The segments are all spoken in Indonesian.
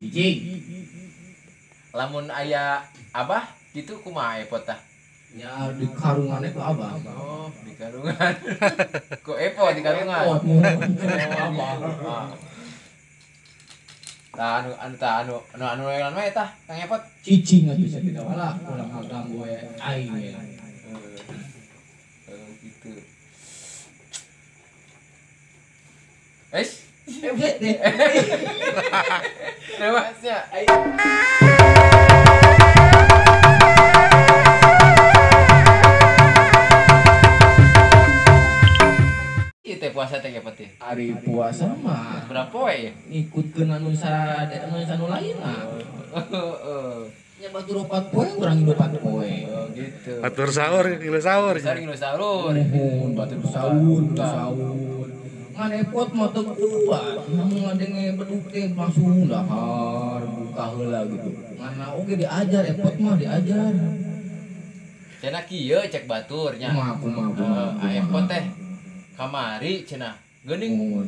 Cicing. Lamun aya abah gitu kumaha epot tah? Ya di karungannya ke abah. Oh, di karungan. Ku epot di karungan. Epot Oh, abah. Tah anu yang mah tah Kang Epot. Cicing atuh sakitu wala ulah ngaganggu we aing ya. Gitu. Wes, deh. lewasnya. Ieu teh puasa teh Epot teh. Hari puasa mah Berapa poe ya? ngikutkeun anu nu lainna. Heeh. Nya batur 4 poe urang 4 poe. Oh gitu. Batur sahur, kilo sahur. Besar kilo sahur. Nuhun batur sahur. Ngan epot mah teu kuat, namun ngadenge beduk teh langsung dahar buka heula gitu. Ngana oge diajar epot mah diajar. Cenah kieu cek baturnya. Kumaha. Epot teh kamari cenah geuning Mun.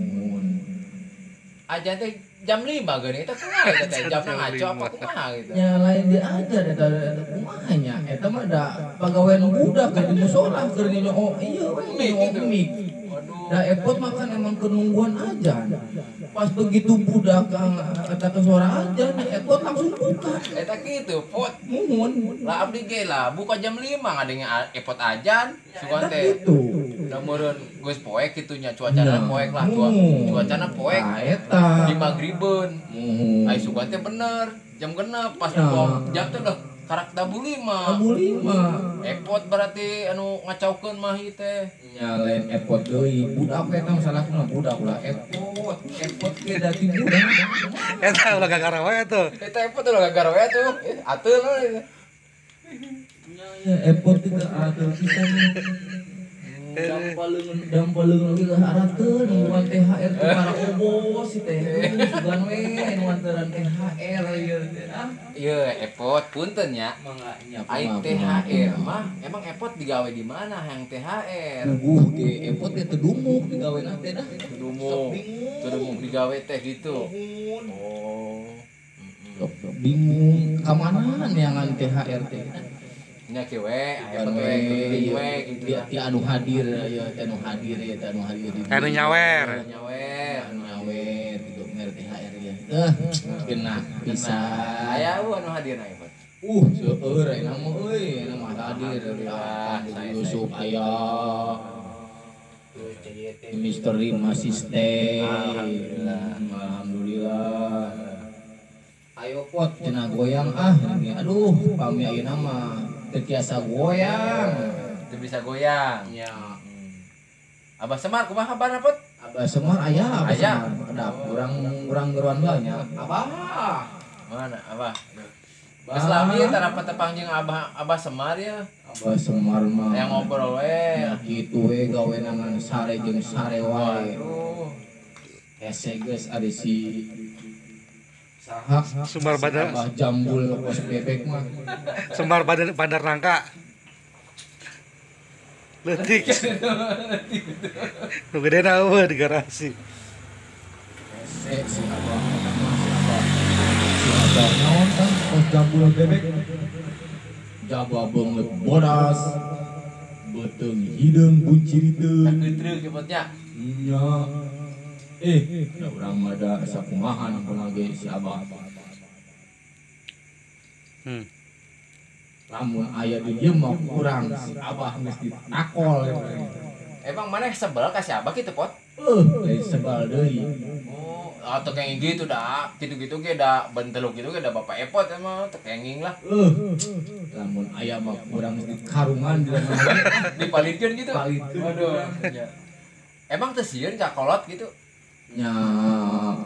aja teh jam 5 geuning eta kumaha eta teh jamna ngaco apa kumaha gitu. Nya lain diajar eta kumaha nya eta mah da pagawean budak di musola keur nyoo ieu we mik. Da epot makan emang kenungguan aja. Pas begitu budak kata ke suara aja, epot langsung buka. Eta kitu pot. Muhun. Lah abdi ge lah buka jam 5 ngadenge epot ajan sugan teh. Gitu. Da meureun geus poek kitu nya cuacana poek lah cuacana poek. Eta. Di maghribeun. Muhun. Ai sugan teh bener jam genep pas buka jam teh udah karak tabu 5. Tabu 5. Epot berarti anu ngacaukeun mah ieu teh. Nya lain epot deui. Budak eta masalahna budak ulah epot. Epot ge dati budak. Eta ulah gagara wae tuh. Eta epot ulah gagar we atuh. Atuh we. Ya epot juga atur pisan. Dampaleun lagi ke harateun nuan THR teh para obos si teh. Sugan we nuanteran THR ieu teh. Ieu epot punten nya. Manganya Ai THR mah emang epot digawe di mana yang THR? ge epot teh teu dumuk digaweuna teh dah. Tudumuk digawe teh gitu. Oh. Bingung kamanan yang THR teh. Nya ki we, epot we geuning we gitu ya. Ti anu hadir ya, anu hadir ya, anu hadir. Anu nyawer. Nyawer. Anu nyawer gitu mer THR ya. Genah pisan. Aya anu hadirna epot. Seueur ayeuna mah euy, anu mah hadir Yusuf aya. Misteri Masiste. Alhamdulillah. Ayo pot cenah goyang aduh pami ayeuna mah teu tiasa goyang. Teu bisa goyang. Nya Abah Semar kumaha kabarna pot? Abah Semar aya. Aya. Urang geruan banyak. Abah. Mana Abah? Geus lami tara patepang jeung Abah Semar ya. Abah Semar mah Yang ngobrol we. ya kitu we gaweana ngan sare jeung sare wae. Aduh. Hese geus ada si saha Sumbar Bandar, Abah Jambul pos bebek mah. Sumbar Bandar Nangka. Leutik. Nu gedena eueuh di garasi. Hese si Abah naon kan pos Jambul bebek. Jaga banget bodas. Beteung hideung bunciriteun. Sakeutreuk epotnya. Nya da urang mah da sakumahan pangage si Abah. Lamun aya di dieu mah urang si Abah geus ditakol. Emang maneh sebel ka si Abah kitu pot? Sebal deui. Oh, atau kayak gitu dah, gitu-gitu ge da benteluk gitu ge da Bapak Epot emang tekenging lah. Lamun aya mah urang geus dikarungan di lemah. Dipalikeun gitu. Palikeun. Waduh. Ya. Emang teu sieun ka kolot gitu. Nya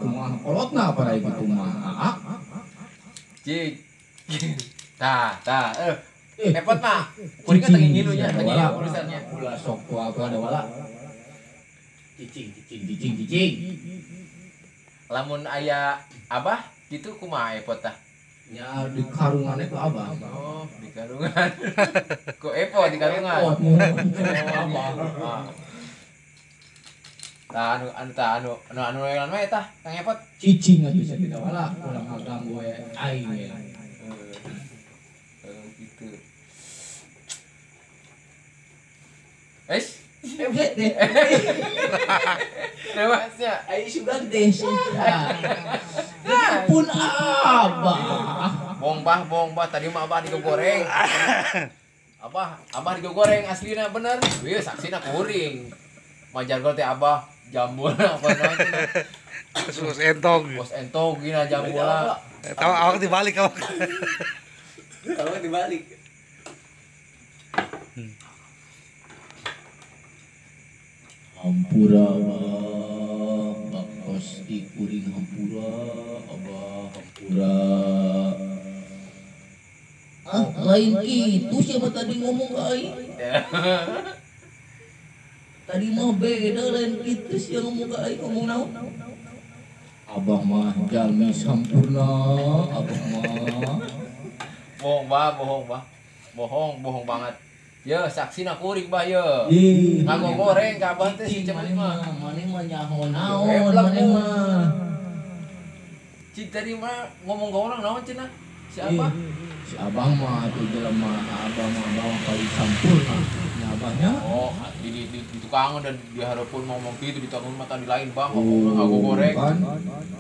kumaha kolotna para kitu mah. Cik. Tah. Epot mah kuring teu ngilu nya, teu ngilu urusannya. Ulah sok tua ada wala. Cicing. Lamun aya Abah gitu kumaha Epot tah? Ya di karungannya ke Abah. Oh, di karungan. Ku Epot di karungan. Abah. Anu yang mah eta Kang Epot. Cicing atuh sakitu wala ulah ngaganggu gue aing ya. Gitu. Buset deh. Lewasnya. Aing sudah desa. Pun abah. Bohong bah, tadi mah abah digoreng. Abah digoreng aslina bener. Wih, saksina kuring. Majargol teh abah jambul apa namanya? Terus entong. Bos entong gina jambul. Tahu awak dibalik awak. Kalau dibalik. Hampura abah, bakos di kuring hampura abah hampura. Lain gitu siapa tadi ngomong ke aing? Tadi mah beda lain gitu sih yang ngomong ke aing ngomong naon? Abah mah jalmi sampurna, abah mah. Bohong banget. Ya, saksina kuring bah ya. Ih, Ngago goreng ka abah teh si cepet mah. Mane mah nyaho naon, mane mah. Cik tadi mah ngomong ke orang naon cenah? Si abah. Si abang mah tuh jelema abang mah abang paling sampurna. Nya abahnya. Oh, di tukang dan diharapun ngomong gitu di tukang mata di lain bang ngomong ngago goreng. Kan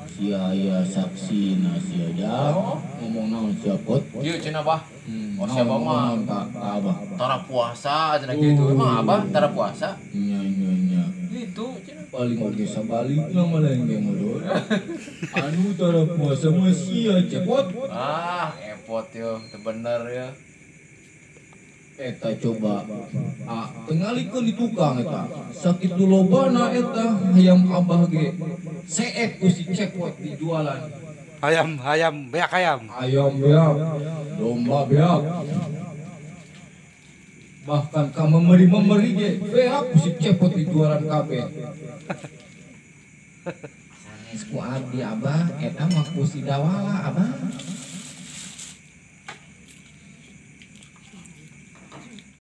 sia aya saksina sia ja. Ngomong naon siapot. Ieu cenah bah. Oh, si abah mah abah. tara puasa cenah gitu. Emang abah tara puasa? Nya. Gitu cenah. Paling oge sabalik lah malah yang modal. Anu tara puasa mah sia cepot. Ah, epot yo, teu bener ya. Eta coba tengalikeun di tukang eta sakitu lobana eta hayam abah ge seek ku si cepot di jualan Ayam beak ayam. ayam beak domba beak bahkan ka memeri ge beak ku si cepot di jualan kabeh sanes ku abdi abah eta mah ku si dawala abah